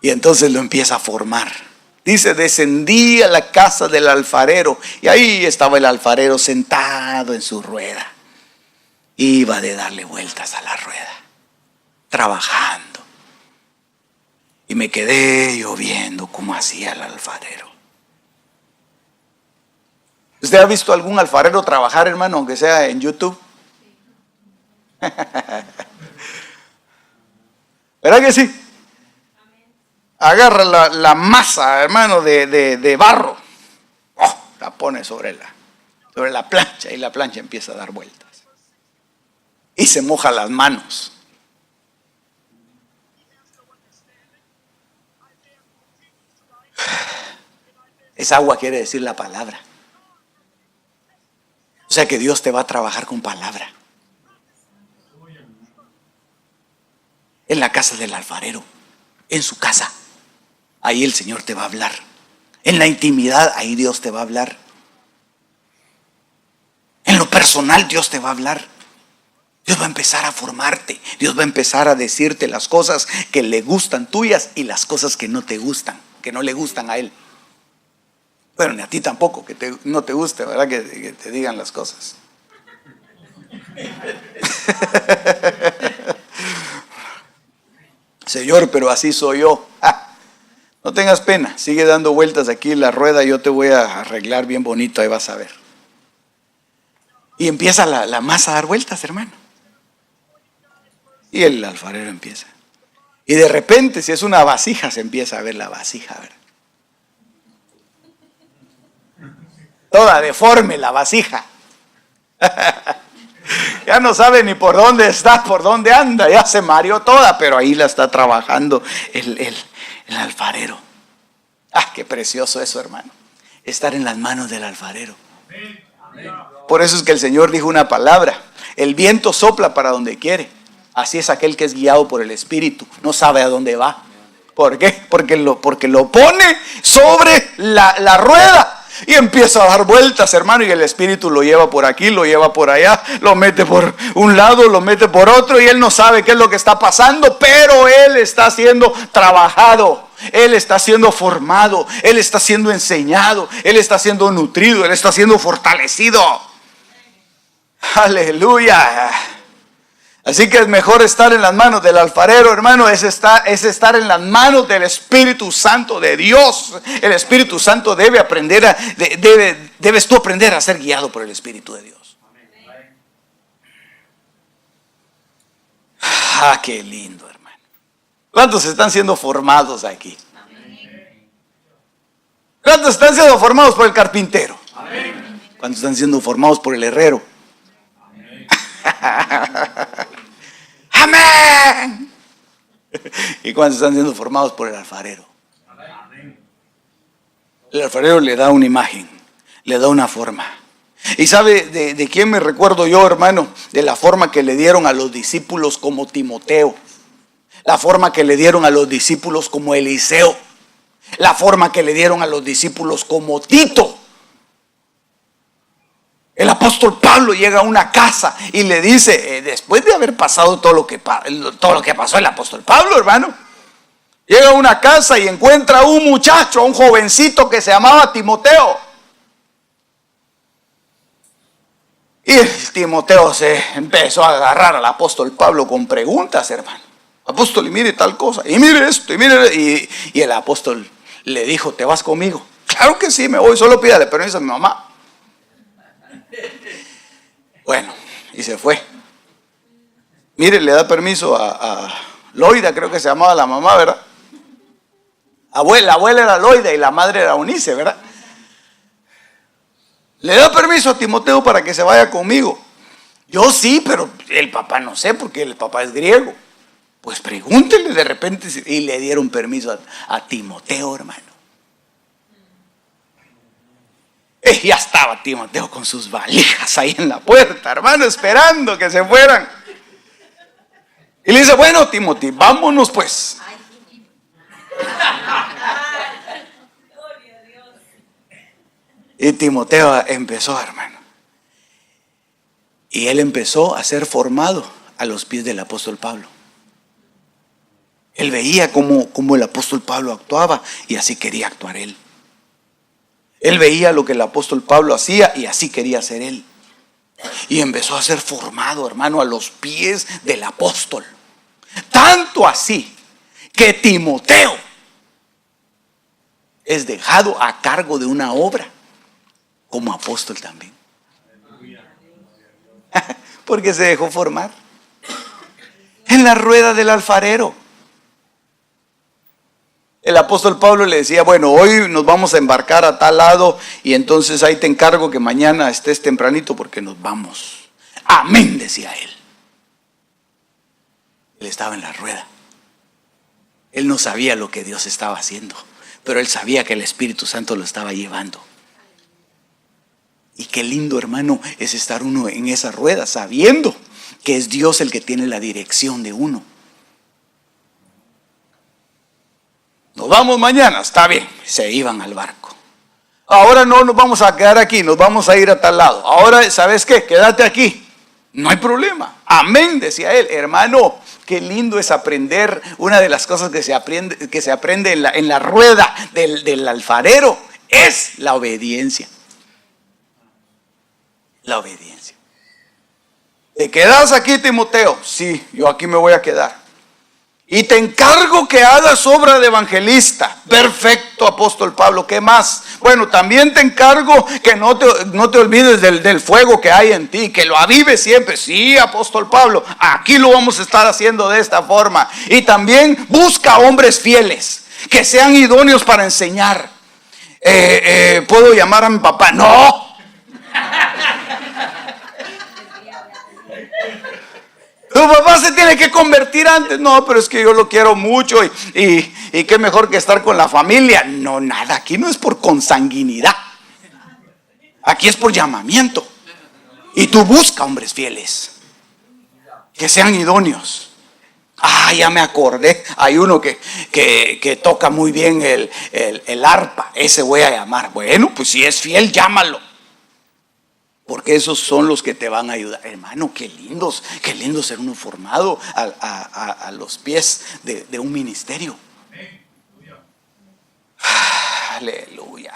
Y entonces lo empieza a formar. Dice, descendí a la casa del alfarero y ahí estaba el alfarero sentado en su rueda. Iba de darle vueltas a la rueda, trabajando. Y me quedé yo viendo cómo hacía el alfarero. ¿Usted ha visto algún alfarero trabajar, hermano, aunque sea en YouTube? ¿Verdad que sí? Agarra la masa, hermano, de barro. La pone sobre la plancha y la plancha empieza a dar vueltas. Y se moja las manos. Esa agua quiere decir la palabra. O sea que Dios te va a trabajar con palabra. En la casa del alfarero, en su casa, ahí el Señor te va a hablar. En la intimidad, ahí Dios te va a hablar. En lo personal, Dios te va a hablar. Dios va a empezar a formarte. Dios va a empezar a decirte las cosas que le gustan tuyas y las cosas que no te gustan, que no le gustan a Él. Bueno, ni a ti tampoco, que no te guste, ¿verdad? Que te digan las cosas. Señor, pero así soy yo. No tengas pena, sigue dando vueltas aquí la rueda, yo te voy a arreglar bien bonito, ahí vas a ver. Y empieza la masa a dar vueltas, hermano. Y el alfarero empieza. Y de repente, si es una vasija, se empieza a ver la vasija, ¿verdad? Toda deforme la vasija. Ya no sabe ni por dónde está, por dónde anda. Ya se mareó toda, pero ahí la está trabajando el alfarero. Ah, qué precioso eso, hermano. Estar en las manos del alfarero. Por eso es que el Señor dijo una palabra: el viento sopla para donde quiere. Así es aquel que es guiado por el Espíritu. No sabe a dónde va. ¿Por qué? Porque lo pone sobre la rueda. Y empieza a dar vueltas, hermano, y el Espíritu lo lleva por aquí, lo lleva por allá, lo mete por un lado, lo mete por otro, y él no sabe qué es lo que está pasando, pero él está siendo trabajado, él está siendo formado, él está siendo enseñado, él está siendo nutrido, él está siendo fortalecido. Aleluya. Así que es mejor estar en las manos del alfarero, hermano, es estar en las manos del Espíritu Santo de Dios. El Espíritu Santo debes tú aprender a ser guiado por el Espíritu de Dios. Ah, qué lindo, hermano. ¿Cuántos están siendo formados aquí? ¿Cuántos están siendo formados por el carpintero? ¿Cuántos están siendo formados por el herrero? Amén. ¿Y cuántos están siendo formados por el alfarero? El alfarero le da una imagen, le da una forma. ¿Y sabe de quién me recuerdo yo, hermano? De la forma que le dieron a los discípulos como Timoteo, la forma que le dieron a los discípulos como Eliseo, la forma que le dieron a los discípulos como Tito. El apóstol Pablo llega a una casa y le dice, después de haber pasado todo lo que pasó el apóstol Pablo, hermano, llega a una casa y encuentra a un muchacho, a un jovencito que se llamaba Timoteo. Y Timoteo se empezó a agarrar al apóstol Pablo con preguntas, hermano. Apóstol, y mire tal cosa, y mire esto, y mire. Y el apóstol le dijo, ¿te vas conmigo? Claro que sí, me voy, solo pídale permiso a mi mamá. Bueno, y se fue. Mire, le da permiso a Loida, creo que se llamaba la mamá, ¿verdad? La abuela era Loida y la madre era Eunice, ¿verdad? Le da permiso a Timoteo para que se vaya conmigo. Yo sí, pero el papá no sé, porque el papá es griego. Pues pregúntele de repente, y le dieron permiso a Timoteo, hermano. Ya estaba Timoteo con sus valijas ahí en la puerta, hermano, esperando que se fueran. Y le dice, bueno, Timoteo, vámonos pues. Y Timoteo empezó, hermano. Y él empezó a ser formado a los pies del apóstol Pablo. Él veía cómo el apóstol Pablo actuaba y así quería actuar él. Él veía lo que el apóstol Pablo hacía y así quería ser él. Y empezó a ser formado, hermano, a los pies del apóstol. Tanto así que Timoteo es dejado a cargo de una obra como apóstol también. Porque se dejó formar en la rueda del alfarero. El apóstol Pablo le decía, bueno, hoy nos vamos a embarcar a tal lado y entonces ahí te encargo que mañana estés tempranito porque nos vamos. Amén, decía él. Él estaba en la rueda. Él no sabía lo que Dios estaba haciendo, pero él sabía que el Espíritu Santo lo estaba llevando. Y qué lindo, hermano, es estar uno en esa rueda sabiendo que es Dios el que tiene la dirección de uno. Nos vamos mañana, está bien, se iban al barco. Ahora no nos vamos a quedar aquí, nos vamos a ir a tal lado. Ahora, ¿sabes qué? Quédate aquí. No hay problema. Amén, decía él. Hermano, qué lindo es aprender. Una de las cosas que se aprende en la rueda del alfarero es la obediencia. La obediencia. ¿Te quedas aquí, Timoteo? Sí, yo aquí me voy a quedar. Y te encargo que hagas obra de evangelista. Perfecto, apóstol Pablo. ¿Qué más? Bueno, también te encargo que no te olvides del fuego que hay en ti, que lo avives siempre. Sí, apóstol Pablo, aquí lo vamos a estar haciendo de esta forma. Y también busca hombres fieles, que sean idóneos para enseñar. ¿Puedo llamar a mi papá? No. tiene que convertir antes. No, pero es que yo lo quiero mucho y qué mejor que estar con la familia. No, nada, aquí no es por consanguinidad. Aquí es por llamamiento. Y tú busca hombres fieles, que sean idóneos. Ya me acordé. Hay uno que toca muy bien el arpa. Ese voy a llamar. Bueno, pues si es fiel, llámalo. Porque esos son los que te van a ayudar. Hermano, qué lindo ser uno formado a los pies de un ministerio. Aleluya.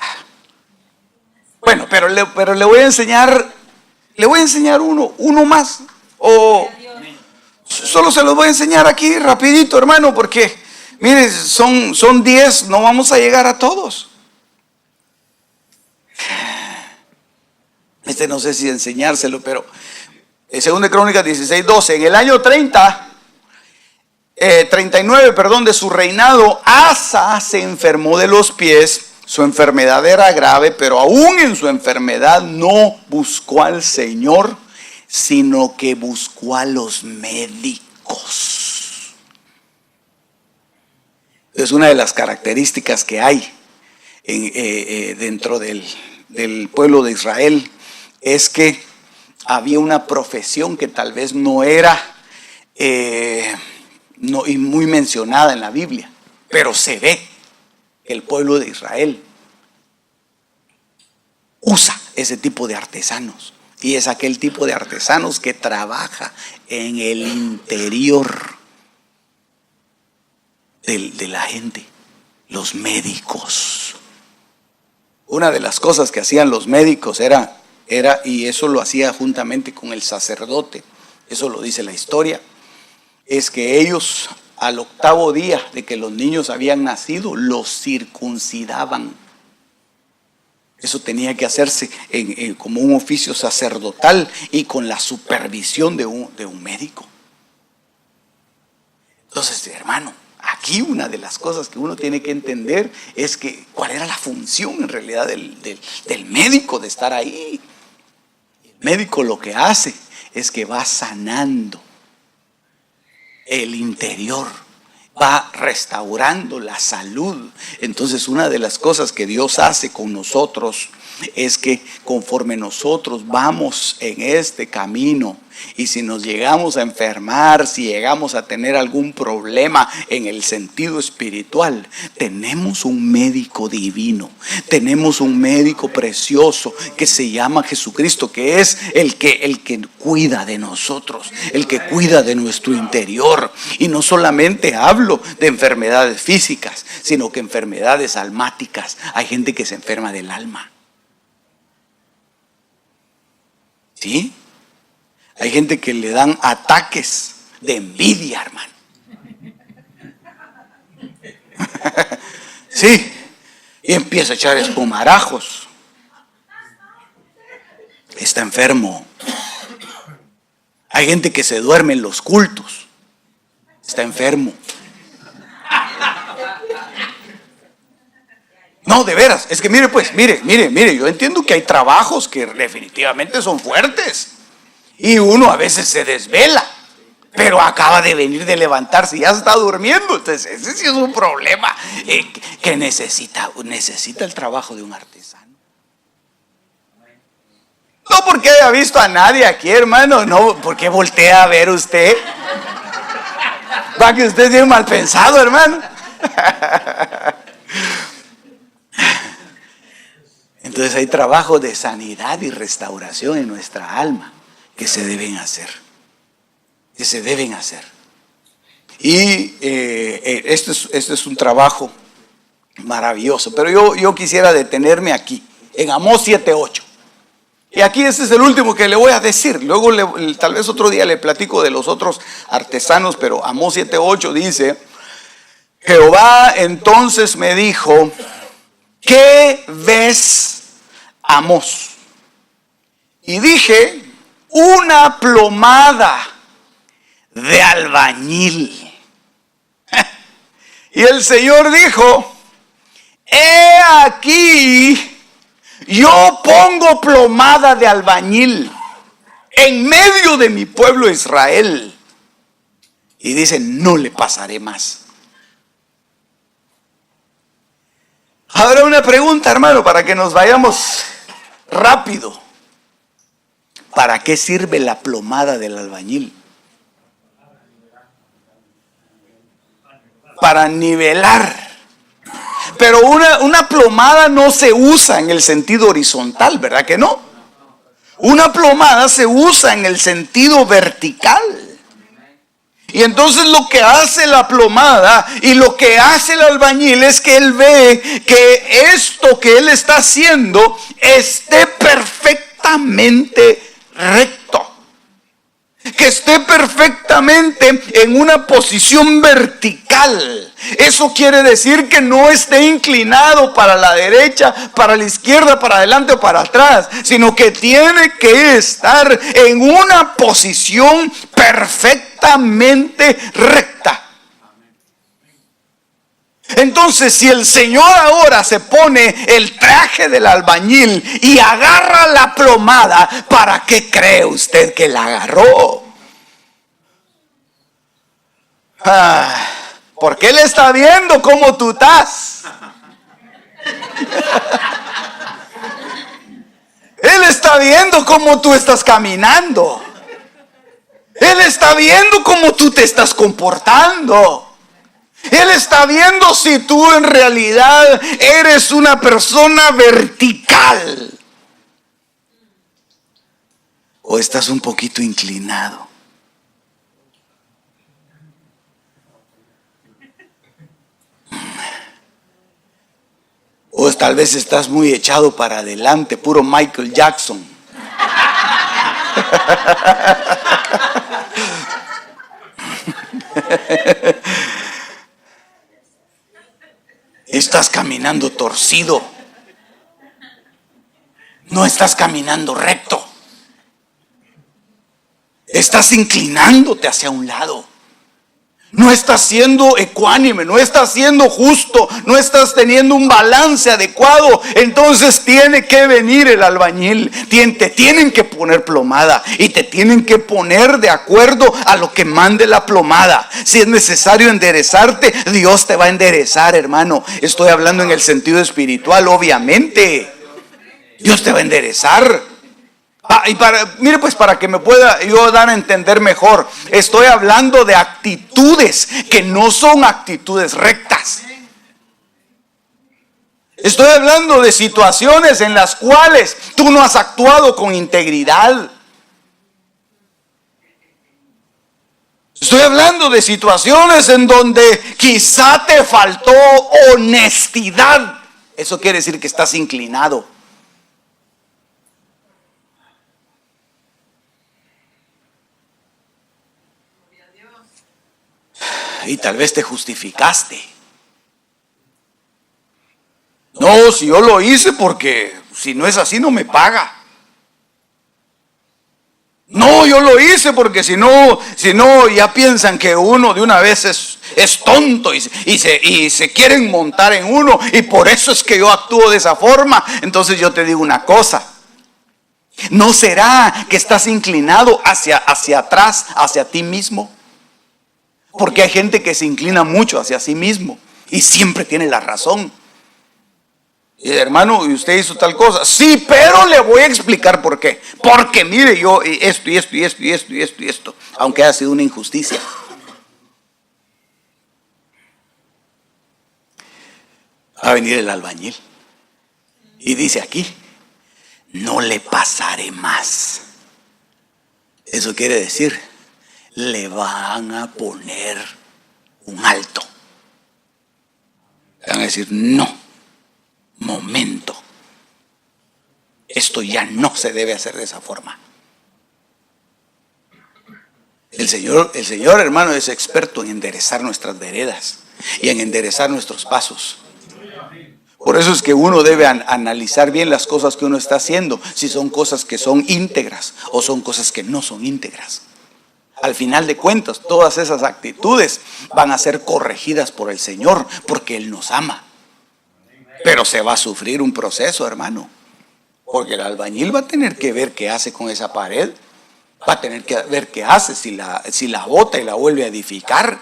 Bueno, pero le voy a enseñar uno más. Solo se los voy a enseñar aquí rapidito, hermano, porque mire, son 10, no vamos a llegar a todos. No sé si enseñárselo, pero Segunda de Crónicas 16:12, en el año 39, de su reinado, Asa se enfermó de los pies. Su enfermedad era grave, pero aún en su enfermedad no buscó al Señor, sino que buscó a los médicos. Es una de las características que hay dentro del pueblo de Israel, es que había una profesión que tal vez no era y muy mencionada en la Biblia, pero se ve que el pueblo de Israel usa ese tipo de artesanos. Y es aquel tipo de artesanos que trabaja en el interior de la gente, los médicos. Una de las cosas que hacían los médicos era, y eso lo hacía juntamente con el sacerdote, eso lo dice la historia, es que ellos al 8º día de que los niños habían nacido, los circuncidaban. Eso tenía que hacerse como un oficio sacerdotal y con la supervisión de un médico. Entonces, hermano, aquí una de las cosas que uno tiene que entender es que cuál era la función en realidad del médico de estar ahí. El médico lo que hace es que va sanando el interior, va restaurando la salud. Entonces, una de las cosas que Dios hace con nosotros es que conforme nosotros vamos en este camino, y si nos llegamos a enfermar, si llegamos a tener algún problema en el sentido espiritual, tenemos un médico divino, tenemos un médico precioso que se llama Jesucristo, que es el que cuida de nosotros, el que cuida de nuestro interior. Y no solamente hablo de enfermedades físicas, sino que enfermedades almáticas. Hay gente que se enferma del alma. ¿Sí? Hay gente que le dan ataques de envidia, hermano. Sí, y empieza a echar espumarajos. Está enfermo. Hay gente que se duerme en los cultos. Está enfermo. No, de veras, es que mire, yo entiendo que hay trabajos que definitivamente son fuertes. Y uno a veces se desvela, pero acaba de venir de levantarse y ya está durmiendo. Entonces ese sí es un problema que necesita el trabajo de un artesano. No porque haya visto a nadie aquí, hermano, no porque voltea a ver usted. Va que usted es bien mal pensado, hermano. Entonces hay trabajos de sanidad y restauración en nuestra alma que se deben hacer. Y este es un trabajo maravilloso. Pero yo quisiera detenerme aquí, en Amós 7:8. Y aquí este es el último que le voy a decir. Luego tal vez otro día le platico de los otros artesanos, pero Amós 7:8 dice: Jehová entonces me dijo, ¿qué ves, Amós? Y dije, una plomada de albañil. Y el Señor dijo, he aquí, yo pongo plomada de albañil en medio de mi pueblo Israel. Y dice, no le pasaré más. Ahora una pregunta, hermano, para que nos vayamos rápido. ¿Para qué sirve la plomada del albañil? Para nivelar. Pero una plomada no se usa en el sentido horizontal, ¿verdad que no? Una plomada se usa en el sentido vertical. Y entonces lo que hace la plomada y lo que hace el albañil es que él ve que esto que él está haciendo esté perfectamente recto. Que esté perfectamente en una posición vertical. Eso quiere decir que no esté inclinado para la derecha, para la izquierda, para adelante o para atrás, sino que tiene que estar en una posición perfectamente recta. Entonces, si el Señor ahora se pone el traje del albañil y agarra la plomada, ¿para qué cree usted que la agarró? Porque Él está viendo cómo tú estás. Él está viendo cómo tú estás caminando. Él está viendo cómo tú te estás comportando. Él está viendo si tú en realidad eres una persona vertical o estás un poquito inclinado. O tal vez estás muy echado para adelante, puro Michael Jackson. Estás caminando torcido. No estás caminando recto. Estás inclinándote hacia un lado. No estás siendo ecuánime, no estás siendo justo, no estás teniendo un balance adecuado. Entonces tiene que venir el albañil, te tienen que poner plomada y te tienen que poner de acuerdo a lo que mande la plomada. Si es necesario enderezarte, Dios te va a enderezar, hermano. Estoy hablando en el sentido espiritual, obviamente. Dios te va a enderezar. Mire, pues, para que me pueda yo dar a entender mejor, estoy hablando de actitudes que no son actitudes rectas. Estoy hablando de situaciones en las cuales tú no has actuado con integridad. Estoy hablando de situaciones en donde quizá te faltó honestidad. Eso quiere decir que estás inclinado. Y tal vez te justificaste. No, si yo lo hice porque si no es así no me paga. No, yo lo hice porque si no ya piensan que uno de una vez es tonto y se quieren montar en uno y por eso es que yo actúo de esa forma. Entonces yo te digo una cosa. ¿No será que estás inclinado hacia atrás, hacia ti mismo? Porque hay gente que se inclina mucho hacia sí mismo y siempre tiene la razón. Y hermano, ¿y usted hizo tal cosa? Sí, pero le voy a explicar por qué. Porque mire, yo esto, aunque haya sido una injusticia. Va a venir el albañil y dice aquí, no le pasaré más. Eso quiere decir, le van a poner un alto. Le van a decir, no, momento, esto ya no se debe hacer de esa forma. El Señor, hermano, es experto en enderezar nuestras veredas y en enderezar nuestros pasos. Por eso es que uno debe analizar bien las cosas que uno está haciendo, si son cosas que son íntegras o son cosas que no son íntegras. Al final de cuentas, todas esas actitudes van a ser corregidas por el Señor, porque Él nos ama. Pero se va a sufrir un proceso, hermano, porque el albañil va a tener que ver qué hace con esa pared Va a tener que ver qué hace, si la bota y la vuelve a edificar.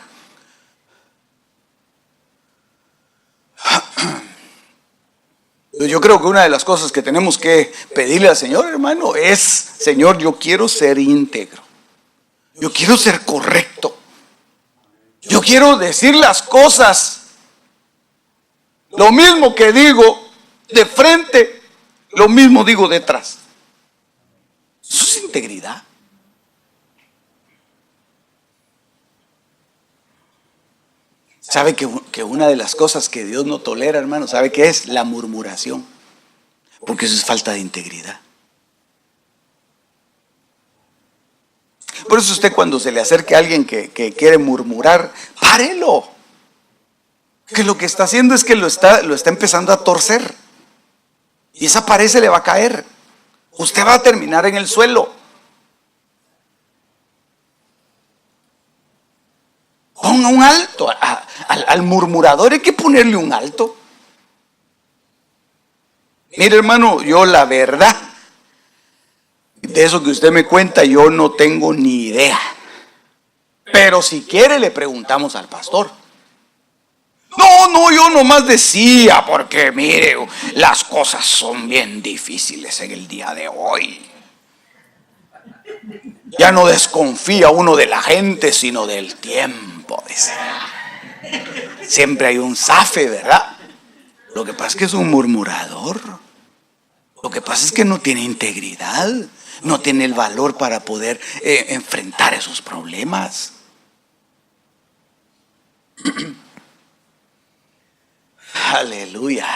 Yo creo que una de las cosas que tenemos que pedirle al Señor, hermano, es: Señor, yo quiero ser íntegro. Yo quiero ser correcto. Yo quiero decir las cosas. Lo mismo que digo de frente, lo mismo digo detrás. Eso es integridad. ¿Sabe que una de las cosas que Dios no tolera, hermano, sabe qué es? La murmuración. Porque eso es falta de integridad. Por eso usted, cuando se le acerque a alguien que quiere murmurar, párelo. Que lo que está haciendo es que lo está empezando a torcer. Y esa pared se le va a caer. Usted va a terminar en el suelo. Ponga un alto. Al murmurador hay que ponerle un alto. Mire, hermano, yo la verdad, de eso que usted me cuenta, yo no tengo ni idea. Pero si quiere, le preguntamos al pastor. No, yo nomás decía, porque mire, las cosas son bien difíciles en el día de hoy. Ya no desconfía uno de la gente, sino del tiempo. Dice. Siempre hay un zafe, ¿verdad? Lo que pasa es que es un murmurador. Lo que pasa es que no tiene integridad. No tiene el valor para poder enfrentar esos problemas. Aleluya.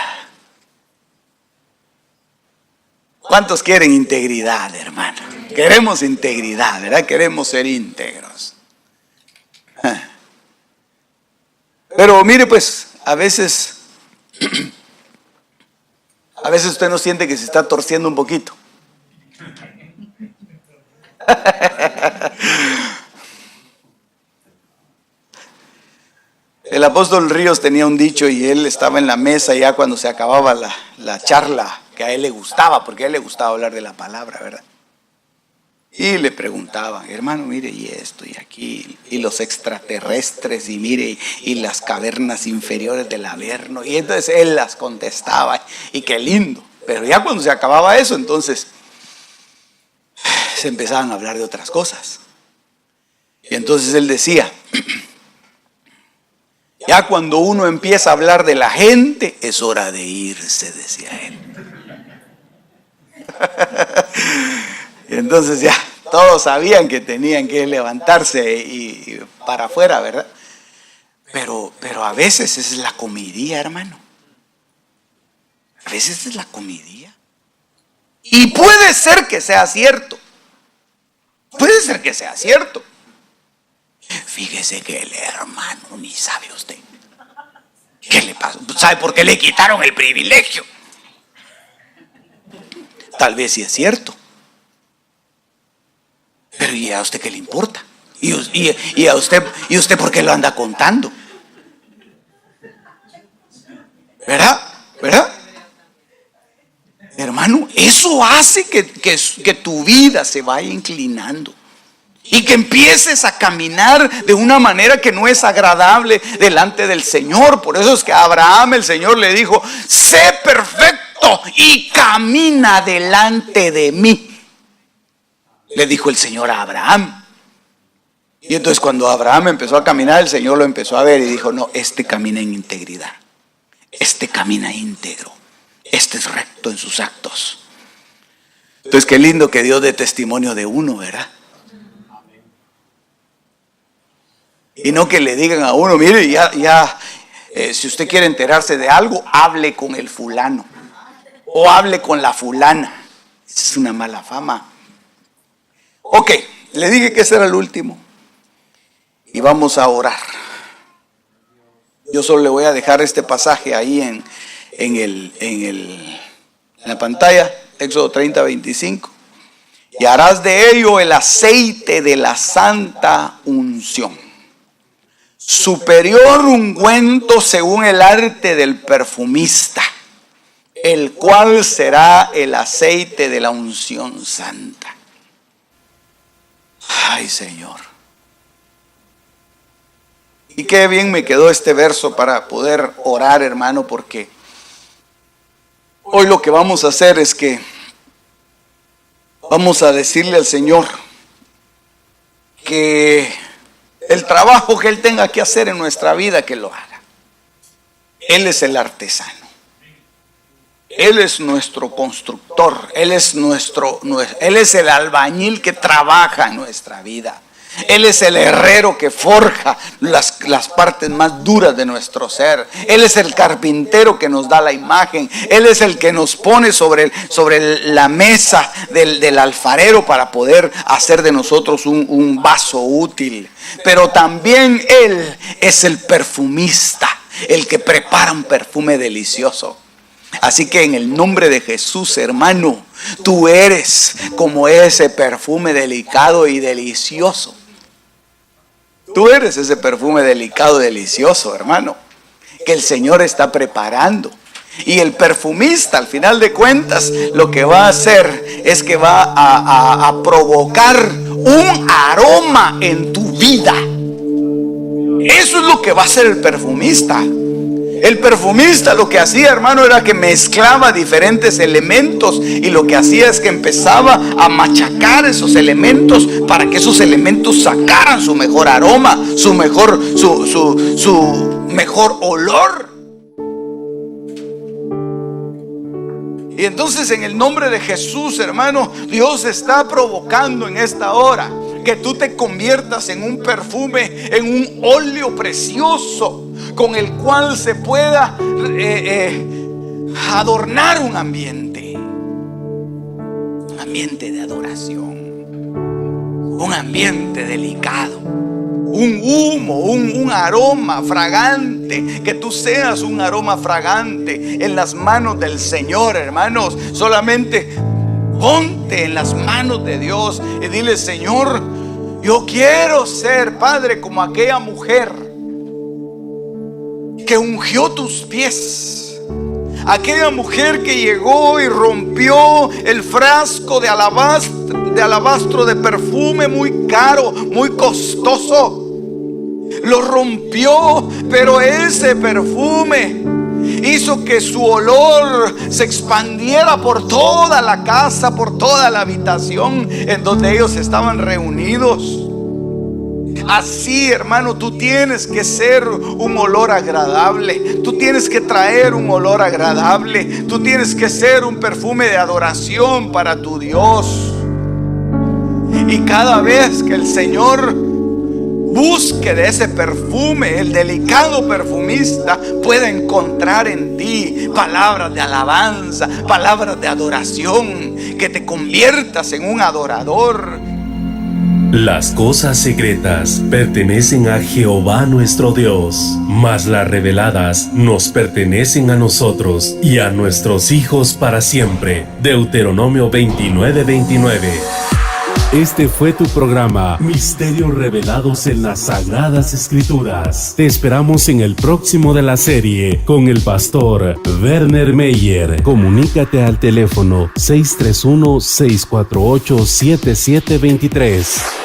¿Cuántos quieren integridad, hermano? Queremos integridad, ¿verdad? Queremos ser íntegros. Pero mire, pues, a veces usted no siente que se está torciendo un poquito. El apóstol Ríos tenía un dicho, y él estaba en la mesa ya cuando se acababa la charla, que a él le gustaba, porque a él le gustaba hablar de la palabra, ¿verdad? Y le preguntaban: hermano, mire, y esto, y aquí, y los extraterrestres, y mire, y las cavernas inferiores del Averno. Y entonces él las contestaba, y qué lindo. Pero ya cuando se acababa eso, entonces se empezaban a hablar de otras cosas. Y entonces él decía: ya cuando uno empieza a hablar de la gente, es hora de irse, decía él. Y entonces ya todos sabían que tenían que levantarse y para afuera, ¿verdad? Pero a veces es la comidía, hermano. A veces es la comidía. Y puede ser que sea cierto. Puede ser que sea cierto. Fíjese que el hermano, ni sabe usted. ¿Qué le pasó? ¿Sabe por qué le quitaron el privilegio? Tal vez sí es cierto. Pero ¿y a usted qué le importa? ¿Y a usted por qué lo anda contando? ¿Verdad? Hermano, eso hace que tu vida se vaya inclinando. Y que empieces a caminar de una manera que no es agradable delante del Señor. Por eso es que a Abraham el Señor le dijo: sé perfecto y camina delante de mí. Le dijo el Señor a Abraham. Y entonces cuando Abraham empezó a caminar, el Señor lo empezó a ver y dijo: no, este camina en integridad. Este camina íntegro. Este es recto en sus actos. Entonces qué lindo que Dios dé testimonio de uno, ¿verdad? Y no que le digan a uno: mire, si usted quiere enterarse de algo, hable con el fulano. O hable con la fulana. Esa es una mala fama. Ok, le dije que ese era el último. Y vamos a orar. Yo solo le voy a dejar este pasaje ahí en la pantalla. Éxodo 30:25. Y harás de ello el aceite de la santa unción, superior ungüento según el arte del perfumista, el cual será el aceite de la unción santa. Ay, Señor. Y qué bien me quedó este verso para poder orar, hermano, porque hoy lo que vamos a hacer es que vamos a decirle al Señor que el trabajo que Él tenga que hacer en nuestra vida, que lo haga. Él es el artesano. Él es nuestro constructor. Él es el albañil que trabaja en nuestra vida. Él es el herrero que forja las partes más duras de nuestro ser. Él es el carpintero que nos da la imagen. Él es el que nos pone sobre la mesa del alfarero para poder hacer de nosotros un vaso útil. Pero también Él es el perfumista, el que prepara un perfume delicioso. Así que en el nombre de Jesús, hermano, tú eres como ese perfume delicado y delicioso. Tú eres ese perfume delicado y delicioso, hermano, que el Señor está preparando. Y el perfumista, al final de cuentas, lo que va a hacer es que va a provocar un aroma en tu vida. Eso es lo que va a hacer el perfumista. El perfumista lo que hacía, hermano, era que mezclaba diferentes elementos, y lo que hacía es que empezaba a machacar esos elementos para que esos elementos sacaran su mejor aroma, su mejor olor. Y entonces, en el nombre de Jesús, hermano, Dios está provocando en esta hora que tú te conviertas en un perfume, en un óleo precioso con el cual se pueda adornar un ambiente de adoración, un ambiente delicado, un humo, un aroma fragante, que tú seas un aroma fragante en las manos del Señor, hermanos. Solamente ponte en las manos de Dios y dile: Señor, yo quiero ser, Padre, como aquella mujer que ungió tus pies, aquella mujer que llegó y rompió el frasco de alabastro de perfume muy caro, muy costoso. Lo rompió, pero ese perfume hizo que su olor se expandiera por toda la casa, por toda la habitación en donde ellos estaban reunidos. Así, hermano, tú tienes que ser un olor agradable. Tú tienes que traer un olor agradable. Tú tienes que ser un perfume de adoración para tu Dios. Y cada vez que el Señor busque de ese perfume, el delicado perfumista puede encontrar en ti palabras de alabanza, palabras de adoración, que te conviertas en un adorador. Las cosas secretas pertenecen a Jehová nuestro Dios, mas las reveladas nos pertenecen a nosotros y a nuestros hijos para siempre. Deuteronomio 29:29. Este fue tu programa Misterios Revelados en las Sagradas Escrituras. Te esperamos en el próximo de la serie con el pastor Werner Meyer. Comunícate al teléfono 631-648-7723.